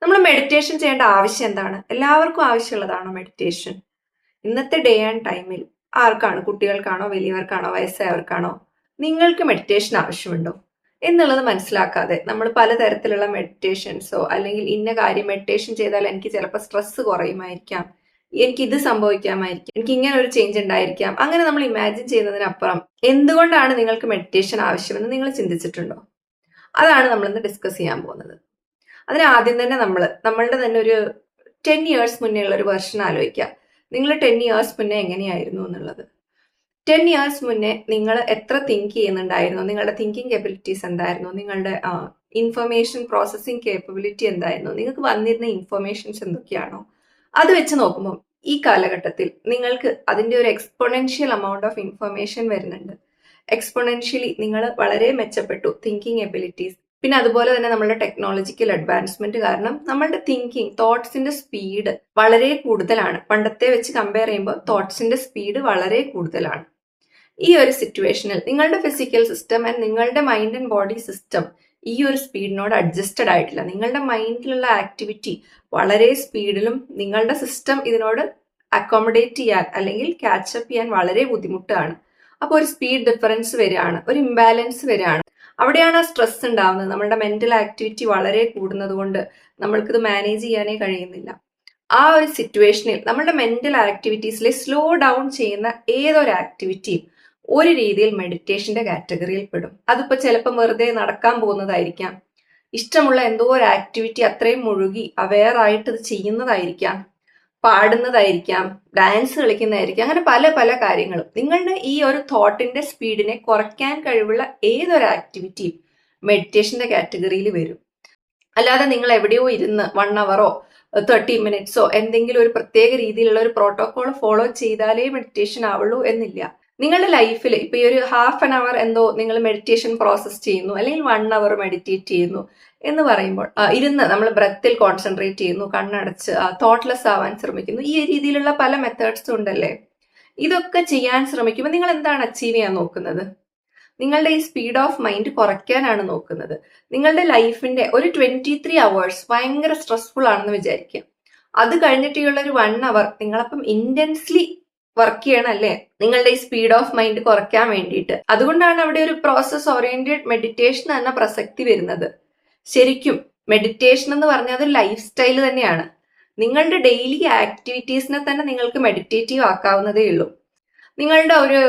നമ്മൾ മെഡിറ്റേഷൻ ചെയ്യേണ്ട ആവശ്യം എന്താണ്? എല്ലാവർക്കും ആവശ്യമുള്ളതാണോ മെഡിറ്റേഷൻ? ഇന്നത്തെ ഡേ ആൻഡ് ടൈമിൽ ആർക്കാണ്, കുട്ടികൾക്കാണോ, വലിയവർക്കാണോ, വയസ്സായവർക്കാണോ, നിങ്ങൾക്ക് മെഡിറ്റേഷൻ ആവശ്യമുണ്ടോ എന്നുള്ളത് മനസ്സിലാക്കാതെ നമ്മൾ പലതരത്തിലുള്ള മെഡിറ്റേഷൻസോ അല്ലെങ്കിൽ ഇന്ന കാര്യം മെഡിറ്റേഷൻ ചെയ്താൽ എനിക്ക് ചിലപ്പോൾ സ്ട്രെസ് കുറയുമായിരിക്കാം, എനിക്ക് ഇത് സംഭവിക്കാമായിരിക്കും, എനിക്ക് ഇങ്ങനെ ഒരു ചേഞ്ച് ഉണ്ടായിരിക്കാം, അങ്ങനെ നമ്മൾ ഇമാജിൻ ചെയ്യുന്നതിനപ്പുറം എന്തുകൊണ്ടാണ് നിങ്ങൾക്ക് മെഡിറ്റേഷൻ ആവശ്യമെന്ന് നിങ്ങൾ ചിന്തിച്ചിട്ടുണ്ടോ? അതാണ് നമ്മളിന്ന് ഡിസ്കസ് ചെയ്യാൻ പോകുന്നത്. അതിന് ആദ്യം തന്നെ നമ്മളുടെ തന്നെ ഒരു 10 ഇയേഴ്സ് മുന്നേ ഉള്ള ഒരു വെർഷൻ ആലോചിക്കുക. നിങ്ങൾ 10 ഇയേഴ്സ് മുന്നേ എങ്ങനെയായിരുന്നു എന്നുള്ളത്. 10 ഇയേഴ്സ് മുന്നേ നിങ്ങൾ എത്ര തിങ്ക് ചെയ്യുന്നുണ്ടായിരുന്നു, നിങ്ങളുടെ തിങ്കിങ് കേപ്പബിലിറ്റീസ് എന്തായിരുന്നു, നിങ്ങളുടെ ഇൻഫർമേഷൻ പ്രോസസ്സിംഗ് കേപ്പബിലിറ്റി എന്തായിരുന്നു, നിങ്ങൾക്ക് വന്നിരുന്ന ഇൻഫർമേഷൻസ് എന്തൊക്കെയാണോ, അത് വെച്ച് നോക്കുമ്പോൾ ഈ കാലഘട്ടത്തിൽ നിങ്ങൾക്ക് അതിൻ്റെ ഒരു എക്സ്പൊണൻഷ്യൽ എമൗണ്ട് ഓഫ് ഇൻഫർമേഷൻ വരുന്നുണ്ട്. എക്സ്പൊണൻഷ്യലി നിങ്ങൾ വളരെ മെച്ചപ്പെട്ടു തിങ്കിങ് എബിലിറ്റീസ്. പിന്നെ അതുപോലെ തന്നെ നമ്മളുടെ ടെക്നോളജിക്കൽ അഡ്വാൻസ്മെന്റ് കാരണം നമ്മളുടെ തിങ്കിങ്, തോട്ട്സിന്റെ സ്പീഡ് വളരെ കൂടുതലാണ്. പണ്ടത്തെ വെച്ച് കമ്പയർ ചെയ്യുമ്പോൾ തോട്ട്സിന്റെ സ്പീഡ് വളരെ കൂടുതലാണ്. ഈ ഒരു സിറ്റുവേഷനിൽ നിങ്ങളുടെ ഫിസിക്കൽ സിസ്റ്റം ആൻഡ് നിങ്ങളുടെ മൈൻഡ് ആൻഡ് ബോഡി സിസ്റ്റം ഈ ഒരു സ്പീഡിനോട് അഡ്ജസ്റ്റഡ് ആയിട്ടില്ല. നിങ്ങളുടെ മൈൻഡിലുള്ള ആക്ടിവിറ്റി വളരെ സ്പീഡിലും നിങ്ങളുടെ സിസ്റ്റം ഇതിനോട് അക്കോമഡേറ്റ് ചെയ്യാൻ അല്ലെങ്കിൽ ക്യാച്ചപ്പ് ചെയ്യാൻ വളരെ ബുദ്ധിമുട്ടാണ്. അപ്പോൾ ഒരു സ്പീഡ് ഡിഫറൻസ് വരികയാണ്, ഒരു ഇംബാലൻസ് വരികയാണ്. അവിടെയാണ് ആ സ്ട്രെസ് ഉണ്ടാവുന്നത്. നമ്മളുടെ മെന്റൽ ആക്ടിവിറ്റി വളരെ കൂടുന്നത് കൊണ്ട് നമ്മൾക്കിത് മാനേജ് ചെയ്യാനേ കഴിയുന്നില്ല. ആ ഒരു സിറ്റുവേഷനിൽ നമ്മളുടെ മെന്റൽ ആക്ടിവിറ്റീസിലെ സ്ലോ ഡൗൺ ചെയ്യുന്ന ഏതൊരു ആക്ടിവിറ്റിയും ഒരു രീതിയിൽ മെഡിറ്റേഷന്റെ കാറ്റഗറിയിൽ പെടും. അതിപ്പോ ചിലപ്പോൾ വെറുതെ നടക്കാൻ പോകുന്നതായിരിക്കാം, ഇഷ്ടമുള്ള എന്തോ ഒരു ആക്ടിവിറ്റി അത്രയും മുഴുകി അവെയർ ആയിട്ട് ഇത് ചെയ്യുന്നതായിരിക്കാം, പാടുന്നതായിരിക്കാം, ഡാൻസ് കളിക്കുന്നതായിരിക്കാം, അങ്ങനെ പല പല കാര്യങ്ങളും. നിങ്ങളുടെ ഈ ഒരു തോട്ടിന്റെ സ്പീഡിനെ കുറയ്ക്കാൻ കഴിവുള്ള ഏതൊരു ആക്ടിവിറ്റിയും മെഡിറ്റേഷന്റെ കാറ്റഗറിയിൽ വരും. അല്ലാതെ നിങ്ങൾ എവിടെയോ ഇരുന്ന് 1 അവറോ 30 മിനിറ്റ്സോ എന്തെങ്കിലും ഒരു പ്രത്യേക രീതിയിലുള്ള ഒരു പ്രോട്ടോകോൾ ഫോളോ ചെയ്താലേ മെഡിറ്റേഷൻ ആവുള്ളൂ എന്നില്ല. നിങ്ങളുടെ ലൈഫിൽ ഇപ്പൊ ഈ ഒരു ഹാഫ് ആൻ അവർ എന്തോ നിങ്ങൾ മെഡിറ്റേഷൻ പ്രോസസ് ചെയ്യുന്നു, അല്ലെങ്കിൽ 1 അവർ മെഡിറ്റേറ്റ് ചെയ്യുന്നു എന്ന് പറയുമ്പോൾ ഇരുന്ന് നമ്മൾ ബ്രെത്തിൽ കോൺസെൻട്രേറ്റ് ചെയ്യുന്നു, കണ്ണടച്ച് തോട്ട്ലെസ് ആവാൻ ശ്രമിക്കുന്നു. ഈ രീതിയിലുള്ള പല മെത്തേഡ്സും ഉണ്ടല്ലേ. ഇതൊക്കെ ചെയ്യാൻ ശ്രമിക്കുമ്പോൾ നിങ്ങൾ എന്താണ് അച്ചീവ് ചെയ്യാൻ നോക്കുന്നത്? നിങ്ങളുടെ ഈ സ്പീഡ് ഓഫ് മൈൻഡ് കുറയ്ക്കാനാണ് നോക്കുന്നത്. നിങ്ങളുടെ ലൈഫിന്റെ ഒരു 23 അവേഴ്സ് ഭയങ്കര സ്ട്രെസ്ഫുൾ ആണെന്ന് വിചാരിക്കുക. അത് കഴിഞ്ഞിട്ടുള്ള ഒരു 1 അവർ നിങ്ങളപ്പം ഇന്റൻസ്ലി വർക്ക് ചെയ്യണല്ലേ നിങ്ങളുടെ ഈ സ്പീഡ് ഓഫ് മൈൻഡ് കുറയ്ക്കാൻ വേണ്ടിയിട്ട്. അതുകൊണ്ടാണ് അവിടെ ഒരു പ്രോസസ് ഓറിയന്റഡ് മെഡിറ്റേഷൻ എന്ന പ്രസക്തി വരുന്നത്. ശരിക്കും മെഡിറ്റേഷൻ എന്ന് പറഞ്ഞാൽ അതൊരു ലൈഫ് സ്റ്റൈൽ തന്നെയാണ്. നിങ്ങളുടെ ഡെയിലി ആക്ടിവിറ്റീസിനെ തന്നെ നിങ്ങൾക്ക് മെഡിറ്റേറ്റീവ് ആക്കാവുന്നതേ ഉള്ളൂ. നിങ്ങളുടെ ഒരു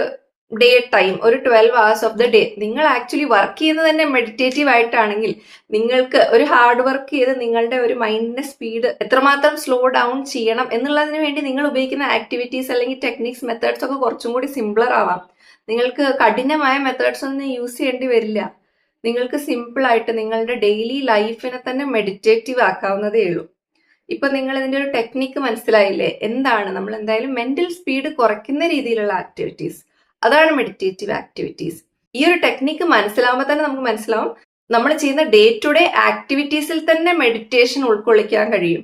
ഡേ ടൈം, ഒരു 12 hours ഓഫ് ദ ഡേ നിങ്ങൾ ആക്ച്വലി വർക്ക് ചെയ്യുന്നത് തന്നെ മെഡിറ്റേറ്റീവ് ആയിട്ടാണെങ്കിൽ, നിങ്ങൾക്ക് ഒരു ഹാർഡ് വർക്ക് ചെയ്ത് നിങ്ങളുടെ ഒരു മൈൻഡിന്റെ സ്പീഡ് എത്രമാത്രം സ്ലോ ഡൗൺ ചെയ്യണം എന്നുള്ളതിന് വേണ്ടി നിങ്ങൾ ഉപയോഗിക്കുന്ന ആക്ടിവിറ്റീസ് അല്ലെങ്കിൽ ടെക്നിക്സ്, മെത്തേഡ്സ് ഒക്കെ കുറച്ചും കൂടി സിംപിളർ ആവാം. നിങ്ങൾക്ക് കഠിനമായ മെത്തേഡ്സ് ഒന്നും യൂസ് ചെയ്യേണ്ടി വരില്ല. നിങ്ങൾക്ക് സിമ്പിൾ ആയിട്ട് നിങ്ങളുടെ ഡെയിലി ലൈഫിനെ തന്നെ മെഡിറ്റേറ്റീവ് ആക്കാവുന്നതേ ഉള്ളൂ. ഇപ്പൊ നിങ്ങൾ ഇതിന്റെ ഒരു ടെക്നിക്ക് മനസ്സിലായില്ലേ? എന്താണ് നമ്മൾ എന്തായാലും മെന്റൽ സ്പീഡ് കുറയ്ക്കുന്ന രീതിയിലുള്ള ആക്ടിവിറ്റീസ്, അതാണ് മെഡിറ്റേറ്റീവ് ആക്ടിവിറ്റീസ്. ഈ ഒരു ടെക്നിക്ക് മനസ്സിലാവുമ്പോൾ തന്നെ നമുക്ക് മനസ്സിലാവും നമ്മൾ ചെയ്യുന്ന ഡേ ടു ഡേ ആക്ടിവിറ്റീസിൽ തന്നെ മെഡിറ്റേഷൻ ഉൾക്കൊള്ളിക്കാൻ കഴിയും.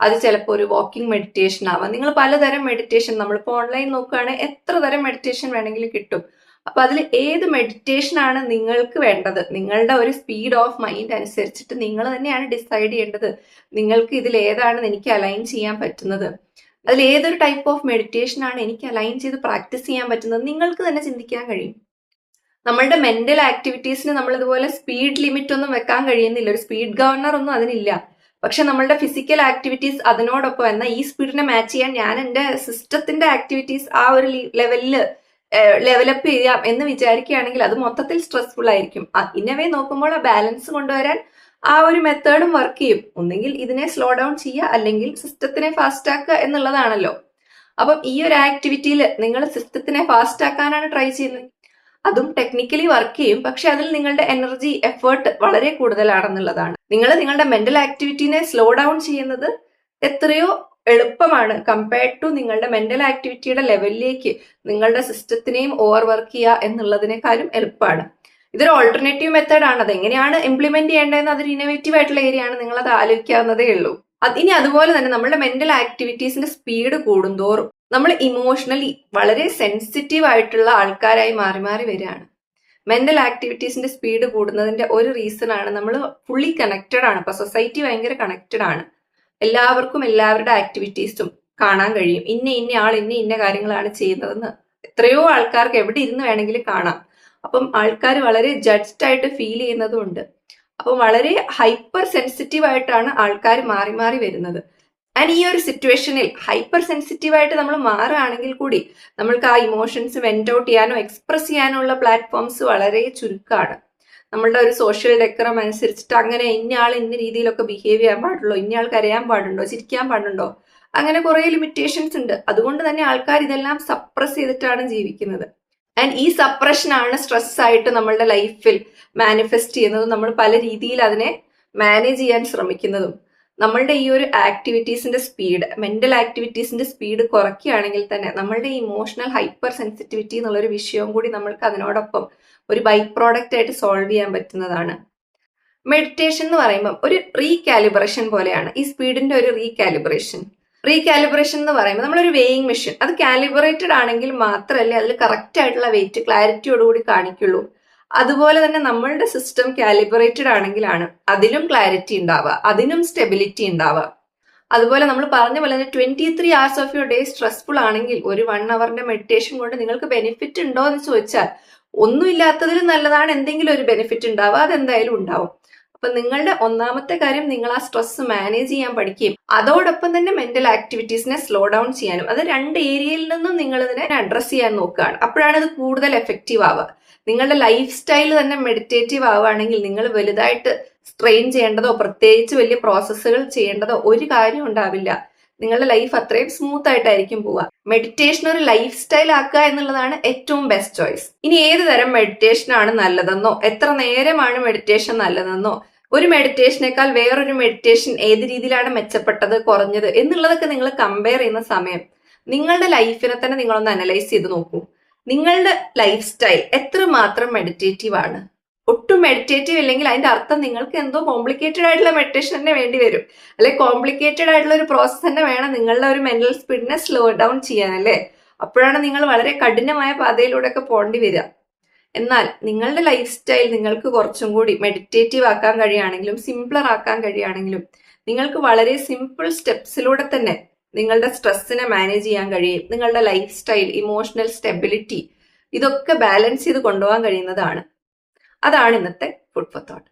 അത് ചിലപ്പോൾ ഒരു വാക്കിംഗ് മെഡിറ്റേഷൻ ആവാം. നിങ്ങൾ പലതരം മെഡിറ്റേഷൻ, നമ്മളിപ്പോൾ ഓൺലൈൻ നോക്കുകയാണെങ്കിൽ എത്ര തരം മെഡിറ്റേഷൻ വേണമെങ്കിലും കിട്ടും. അപ്പൊ അതിൽ ഏത് മെഡിറ്റേഷൻ ആണ് നിങ്ങൾക്ക് വേണ്ടത്, നിങ്ങളുടെ ഒരു സ്പീഡ് ഓഫ് മൈൻഡ് അനുസരിച്ചിട്ട് നിങ്ങൾ തന്നെയാണ് ഡിസൈഡ് ചെയ്യേണ്ടത്. നിങ്ങൾക്ക് ഇതിൽ ഏതാണ് എനിക്ക് അലൈൻ ചെയ്യാൻ പറ്റുന്നത്, അതിൽ ഏതൊരു ടൈപ്പ് ഓഫ് മെഡിറ്റേഷൻ ആണ് എനിക്ക് അലൈൻ ചെയ്ത് പ്രാക്ടീസ് ചെയ്യാൻ പറ്റുന്നത് നിങ്ങൾക്ക് തന്നെ ചിന്തിക്കാൻ കഴിയും. നമ്മളുടെ മെന്റൽ ആക്ടിവിറ്റീസിന് നമ്മൾ ഇതുപോലെ സ്പീഡ് ലിമിറ്റ് ഒന്നും വെക്കാൻ കഴിയുന്നില്ല, ഒരു സ്പീഡ് ഗവർണർ ഒന്നും അതിനില്ല. പക്ഷെ നമ്മളുടെ ഫിസിക്കൽ ആക്ടിവിറ്റീസ് അതിനോടൊപ്പം എന്നാൽ ഈ സ്പീഡിനെ മാച്ച് ചെയ്യാൻ ഞാൻ എൻ്റെ സിസ്റ്റത്തിന്റെ ആക്ടിവിറ്റീസ് ആ ഒരു ലെവലില് ഡെവലപ്പ് ചെയ്യാം എന്ന് വിചാരിക്കുകയാണെങ്കിൽ അത് മൊത്തത്തിൽ സ്ട്രെസ്ഫുൾ ആയിരിക്കും. ഇന്നവേ നോക്കുമ്പോൾ ആ ബാലൻസ് കൊണ്ടുവരാൻ ആ ഒരു മെത്തേഡും വർക്ക് ചെയ്യും. ഒന്നെങ്കിൽ ഇതിനെ സ്ലോ ഡൗൺ ചെയ്യുക, അല്ലെങ്കിൽ സിസ്റ്റത്തിനെ ഫാസ്റ്റ് ആക്കുക എന്നുള്ളതാണല്ലോ. അപ്പം ഈ ഒരു ആക്ടിവിറ്റിയിൽ നിങ്ങൾ സിസ്റ്റത്തിനെ ഫാസ്റ്റ് ആക്കാനാണ് ട്രൈ ചെയ്യുന്നത്, അതും ടെക്നിക്കലി വർക്ക് ചെയ്യും. പക്ഷെ അതിൽ നിങ്ങളുടെ എനർജി, എഫേർട്ട് വളരെ കൂടുതലാണെന്നുള്ളതാണ്. നിങ്ങൾ നിങ്ങളുടെ മെന്റൽ ആക്ടിവിറ്റിനെ സ്ലോ ഡൗൺ ചെയ്യുന്നത് എത്രയോ എളുപ്പമാണ് കമ്പയർഡ് ടു നിങ്ങളുടെ മെന്റൽ ആക്ടിവിറ്റിയുടെ ലെവലിലേക്ക് നിങ്ങളുടെ സിസ്റ്റത്തിനെയും ഓവർ വർക്ക് ചെയ്യുക എന്നുള്ളതിനേക്കാളും എളുപ്പമാണ്. ഇതൊരു ഓൾട്ടർനേറ്റീവ് മെത്തേഡ് ആണ്. അത് എങ്ങനെയാണ് ഇംപ്ലിമെന്റ് ചെയ്യേണ്ടതെന്ന് അതൊരു ഇന്നോവേറ്റീവ് ആയിട്ടുള്ള ഏരിയ ആണ്, നിങ്ങൾ അത് ആലോചിക്കാവുന്നതേ ഉള്ളൂ. ഇനി അതുപോലെ തന്നെ നമ്മുടെ മെന്റൽ ആക്ടിവിറ്റീസിന്റെ സ്പീഡ് കൂടുന്തോറും നമ്മൾ ഇമോഷണലി വളരെ സെൻസിറ്റീവ് ആയിട്ടുള്ള ആൾക്കാരായി മാറി മാറി വരികയാണ്. മെന്റൽ ആക്ടിവിറ്റീസിന്റെ സ്പീഡ് കൂടുന്നതിന്റെ ഒരു റീസൺ ആണ് നമ്മൾ ഫുള്ളി കണക്റ്റഡ് ആണ്. ഇപ്പൊ സൊസൈറ്റി ഭയങ്കര കണക്റ്റഡ് ആണ്. എല്ലാവർക്കും എല്ലാവരുടെ ആക്ടിവിറ്റീസും കാണാൻ കഴിയും. ഇന്ന ആൾ ഇന്ന കാര്യങ്ങളാണ് ചെയ്യുന്നതെന്ന് എത്രയോ ആൾക്കാർക്ക് എവിടെ ഇരുന്ന് വേണമെങ്കിലും കാണാം. അപ്പം ആൾക്കാർ വളരെ ജഡ്ജ്ഡ് ആയിട്ട് ഫീൽ ചെയ്യുന്നതും അപ്പം വളരെ ഹൈപ്പർ സെൻസിറ്റീവ് ആയിട്ടാണ് ആൾക്കാർ മാറി മാറി വരുന്നത്. ആൻഡ് ഈ ഒരു സിറ്റുവേഷനിൽ ഹൈപ്പർ സെൻസിറ്റീവ് ആയിട്ട് നമ്മൾ മാറുകയാണെങ്കിൽ കൂടി നമ്മൾക്ക് ആ ഇമോഷൻസ് വെന്റ് ഔട്ട് ചെയ്യാനോ എക്സ്പ്രസ് ചെയ്യാനോ ഉള്ള പ്ലാറ്റ്ഫോംസ് വളരെ ചുരുക്കമാണ്. നമ്മളുടെ ഒരു സോഷ്യൽ ഡെക്കറം അനുസരിച്ചിട്ട് അങ്ങനെ ഇന്നയാൾ ഇന്ന രീതിയിലൊക്കെ ബിഹേവ് ചെയ്യാൻ പാടുള്ളൂ, ഇന്നയാൾ കരയാൻ പാടുണ്ടോ, ചിരിക്കാൻ പാടുണ്ടോ, അങ്ങനെ കുറെ ലിമിറ്റേഷൻസ് ഉണ്ട്. അതുകൊണ്ട് തന്നെ ആൾക്കാർ ഇതെല്ലാം സപ്രസ് ചെയ്തിട്ടാണ് ജീവിക്കുന്നത്. ആൻഡ് ഈ സപ്രഷനാണ് സ്ട്രെസ് ആയിട്ട് നമ്മളുടെ ലൈഫിൽ മാനിഫെസ്റ്റ് ചെയ്യുന്നതും നമ്മൾ പല രീതിയിൽ അതിനെ മാനേജ് ചെയ്യാൻ ശ്രമിക്കുന്നതും. നമ്മളുടെ ഈ ഒരു ആക്ടിവിറ്റീസിന്റെ സ്പീഡ്, മെന്റൽ ആക്ടിവിറ്റീസിന്റെ സ്പീഡ് കുറയ്ക്കുകയാണെങ്കിൽ തന്നെ നമ്മളുടെ ഇമോഷണൽ ഹൈപ്പർ സെൻസിറ്റിവിറ്റി എന്നുള്ളൊരു വിഷയവും കൂടി നമ്മൾക്ക് അതിനോടൊപ്പം ഒരു ബൈ പ്രോഡക്റ്റ് ആയിട്ട് സോൾവ് ചെയ്യാൻ പറ്റുന്നതാണ്. മെഡിറ്റേഷൻ എന്ന് പറയുമ്പോൾ ഒരു റീകാലിബ്രേഷൻ പോലെയാണ്. ഈ സ്പീഡിന്റെ ഒരു റീകാലിബ്രേഷൻ എന്ന് പറയുമ്പോൾ നമ്മളൊരു വെയിങ് മെഷീൻ, അത് കാലിബ്രേറ്റഡ് ആണെങ്കിൽ മാത്രമല്ലേ അതിൽ കറക്റ്റ് ആയിട്ടുള്ള വെയിറ്റ് ക്ലാരിറ്റിയോടുകൂടി കാണിക്കുള്ളൂ. അതുപോലെ തന്നെ നമ്മളുടെ സിസ്റ്റം കാലിബ്രേറ്റഡ് ആണെങ്കിലാണ് അതിലും ക്ലാരിറ്റി ഉണ്ടാവുക, അതിനും സ്റ്റെബിലിറ്റി ഉണ്ടാവുക. അതുപോലെ നമ്മൾ പറഞ്ഞ പോലെ തന്നെ 23 hours of your day stressful ആണെങ്കിൽ ഒരു 1 hourന്റെ മെഡിറ്റേഷൻ കൊണ്ട് നിങ്ങൾക്ക് ബെനിഫിറ്റ് ഉണ്ടോ എന്ന് ചോദിച്ചാൽ ഒന്നുമില്ലാത്തതിലും നല്ലതാണ് എന്തെങ്കിലും ഒരു ബെനിഫിറ്റ് ഉണ്ടാവുക, അതെന്തായാലും ഉണ്ടാവും. അപ്പൊ നിങ്ങളുടെ ഒന്നാമത്തെ കാര്യം നിങ്ങൾ ആ സ്ട്രെസ് മാനേജ് ചെയ്യാൻ പഠിക്കുകയും അതോടൊപ്പം തന്നെ മെന്റൽ ആക്ടിവിറ്റീസിനെ സ്ലോ ഡൗൺ ചെയ്യാനും, അത് 2 ഏരിയയിൽ നിന്നും നിങ്ങൾ ഇതിനെ അഡ്രസ് ചെയ്യാൻ നോക്കുകയാണ്. അപ്പോഴാണ് ഇത് കൂടുതൽ എഫക്റ്റീവ് ആവുക. നിങ്ങളുടെ ലൈഫ് സ്റ്റൈൽ തന്നെ മെഡിറ്റേറ്റീവ് ആവുകയാണെങ്കിൽ നിങ്ങൾ വലുതായിട്ട് സ്ട്രെയിൻ ചെയ്യേണ്ടതോ പ്രത്യേകിച്ച് വലിയ പ്രോസസ്സുകൾ ചെയ്യേണ്ടതോ ഒരു കാര്യം ഉണ്ടാവില്ല. നിങ്ങളുടെ ലൈഫ് അത്രയും സ്മൂത്ത് ആയിട്ടായിരിക്കും പോവുക. മെഡിറ്റേഷൻ ഒരു ലൈഫ് സ്റ്റൈൽ ആക്കുക എന്നുള്ളതാണ് ഏറ്റവും ബെസ്റ്റ് ചോയ്സ്. ഇനി ഏത് തരം മെഡിറ്റേഷൻ ആണ് നല്ലതെന്നോ എത്ര നേരമാണ് മെഡിറ്റേഷൻ നല്ലതെന്നോ ഒരു മെഡിറ്റേഷനേക്കാൾ വേറൊരു മെഡിറ്റേഷൻ ഏത് രീതിയിലാണ് മെച്ചപ്പെട്ടത് കുറഞ്ഞത് എന്നുള്ളതൊക്കെ നിങ്ങൾ കമ്പയർ ചെയ്യുന്ന സമയം നിങ്ങളുടെ ലൈഫിനെ തന്നെ നിങ്ങളൊന്ന് അനലൈസ് ചെയ്ത് നോക്കൂ. നിങ്ങളുടെ ലൈഫ് സ്റ്റൈൽ എത്രമാത്രം മെഡിറ്റേറ്റീവ് ആണ്. ഒട്ടും മെഡിറ്റേറ്റീവ് ഇല്ലെങ്കിൽ അതിന്റെ അർത്ഥം നിങ്ങൾക്ക് എന്തോ കോംപ്ലിക്കേറ്റഡ് ആയിട്ടുള്ള മെഡിറ്റേഷൻ തന്നെ വേണ്ടി വരും, അല്ലെ കോംപ്ലിക്കേറ്റഡ് ആയിട്ടുള്ള ഒരു പ്രോസസ് തന്നെ വേണം നിങ്ങളുടെ ഒരു മെന്റൽ സ്പീഡിനെ സ്ലോ ഡൗൺ ചെയ്യാൻ, അല്ലേ? അപ്പോഴാണ് നിങ്ങൾ വളരെ കഠിനമായ പാതയിലൂടെ ഒക്കെ പോകേണ്ടി വരിക. എന്നാൽ നിങ്ങളുടെ ലൈഫ് സ്റ്റൈൽ നിങ്ങൾക്ക് കുറച്ചും കൂടി മെഡിറ്റേറ്റീവ് ആക്കാൻ കഴിയുകയാണെങ്കിലും സിംപ്ലർ ആക്കാൻ കഴിയുകയാണെങ്കിലും നിങ്ങൾക്ക് വളരെ സിമ്പിൾ സ്റ്റെപ്സിലൂടെ തന്നെ നിങ്ങളുടെ സ്ട്രെസ്സിനെ മാനേജ് ചെയ്യാൻ കഴിയും. നിങ്ങളുടെ ലൈഫ് സ്റ്റൈൽ, ഇമോഷണൽ സ്റ്റെബിലിറ്റി ഇതൊക്കെ ബാലൻസ് ചെയ്ത് കൊണ്ടുപോകാൻ കഴിയുന്നതാണ്. അതാണ് ഇന്നത്തെ ഫുഡ് ഫോർ തോട്ട്.